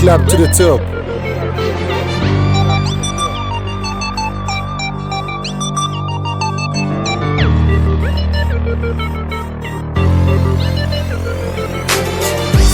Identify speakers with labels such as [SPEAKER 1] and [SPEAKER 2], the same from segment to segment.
[SPEAKER 1] club to the top.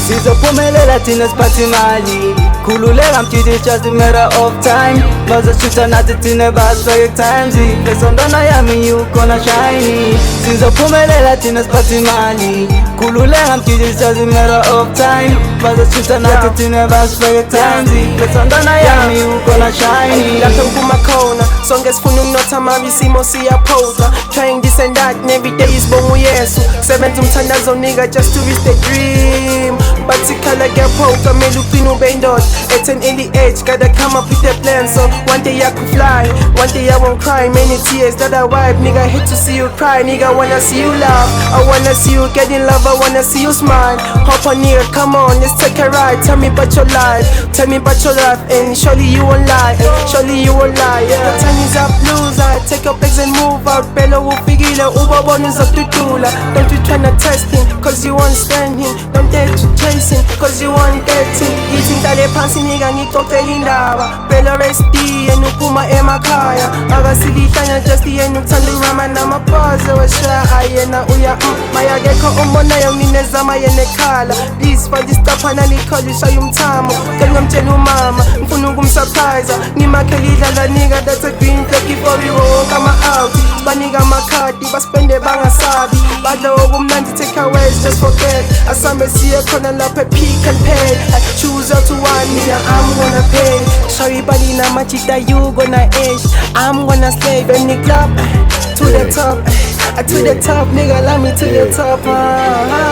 [SPEAKER 2] Sizophumelela thina siphathe imali, khululeka mthithi, it's just a matter of time. Bazoshuta nathi thina basifake times, lesondana yami you gonna shine. Sizophumelela thina siphathe imali, khululeka mthithi, it's just a matter of time. Bazoshuta nathi thina basifake times, lesondana yami you gonna shine.
[SPEAKER 3] Lapha ngiphuma khona sonke sifuna ukunotha manje isimo siyaphosa, trying this and that and every day isibonga uYesu, sebenza umthandazo nigga just to reach the dream. But sikhala kuyaphoka kumele uqine ube indoda at an early age, gotta come up with a plan. So one day I could fly, one day I won't cry. Many tears that I wipe, nigga, hate to see you cry. Nigga, wanna see you laugh, I wanna see you get in love, I wanna see you smile. Hop on nigga, come on, let's take a ride. Tell me about your life, tell me about your life, and surely you won't lie, surely you won't lie. The time is up, loser, take your bags and move out. Bhelio ufikile, ubabona uzokududula. Don't you tryna test him, cause you won't stand him. Don't dare to chase him, cause you won't get him. Ithi ngihlale phansi nigga ngixoxela indaba. Bhelio resti yena uphuma emakhaya, akasilihlanya just yena uthanda urama namaphoze weshaya ayena uya maya kekho umbonayo mina ezama yena ekhala. Please for this stuff analicall show umthamo, ke ngomtshela umama ngifuna ukumsurprise, ngimakhela idlala nigga, that's a green flag before we walk out. Banika amakhadi baspende bangasabi, badla okumnandi takeaways just forget. Asambe siye khona lapha Pick and Pay, I choose out to one nigga, I'm gonna pay. Sorry buddy na machita you gonna age, I'm gonna slave in the club to the top, to the top nigga, let me to the top.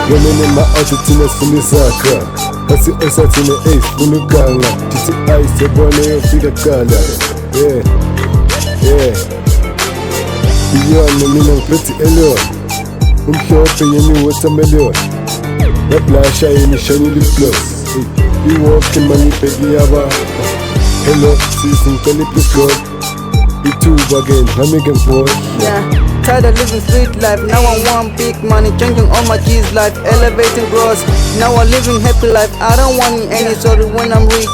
[SPEAKER 1] Wena ma-auto thina sinisakha, kasi osa thina funukanga, thithi ice yabona yofika kuqala. Iyona mina ngiphethe Bhelio, umhlophe yena watermelon, nablasha yena shiny lip gloss. Iwalk mani bheki yaba, hello sis ngicela please God, ithuba again nami ke ngibona.
[SPEAKER 2] Tired of living street life, now I want big money, changing all my G's life, elevating gross. Now I'm living happy life, I don't want any sorry when I'm rich.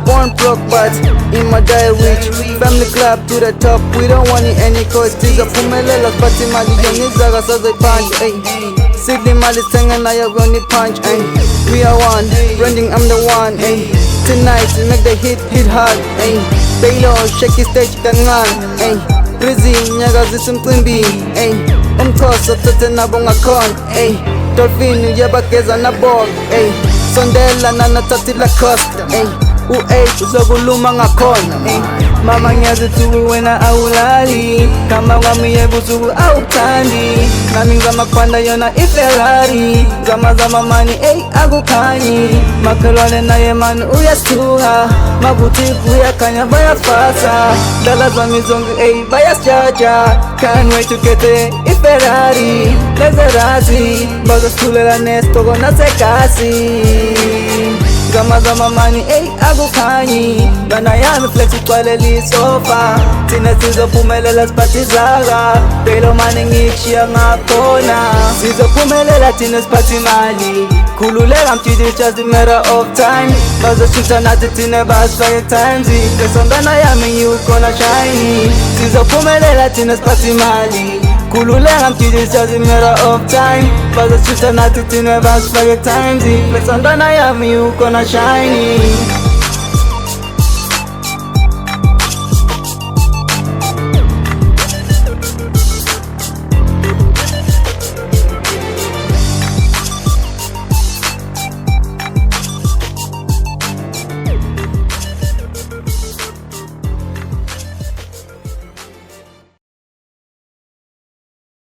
[SPEAKER 2] Born broke but in my day rich. Family club to the top, we don't want any cause. Sizophumelela siphathe imali yonizaga sazoyiphanja. Sidli imali sithenga nayo kuyona punch. We are one, branding I'm the one. Tonight we make the hit hard. Bhelio shake the stage kancane. Rizzy nyaka zisemcimbini, umxhosa uthethe nabo ngakhona, Dolphin uyabageza nabo, sondela nanathathi la cost, u-8 uzokuluma ngakhona, mama ngiyazithi wena awulali, kama kwami yebusuku awukuthandi, nami ngizama kuphanda yona iFerrari, zama mani akukhanyi, makhelwane naye mani uyasithuka, mabuthi kuyakhanya bayafasa, dala zami zonke bayasijaja, can't wait to get iFerrari, lezerazi, bazosithulela nesitoko nasegasi. Zama mani akukhanyi, bana yami flex igcwalele isofa, thina sizophumelela siphathe izaga, Bhelio mani ngikushiya ngakhona. Sizophumelela thina siphathe imali, khululeka mthithi, it's just a matter of time. Bazoshuta nathi thina basifake times, lesondana yami you gonna shine. Sizophumelela thina siphathe imali, khululeka mthithi, it's just a matter of time. Bazoshuta nathi thina basifake times, lesondana yami you gonna shine.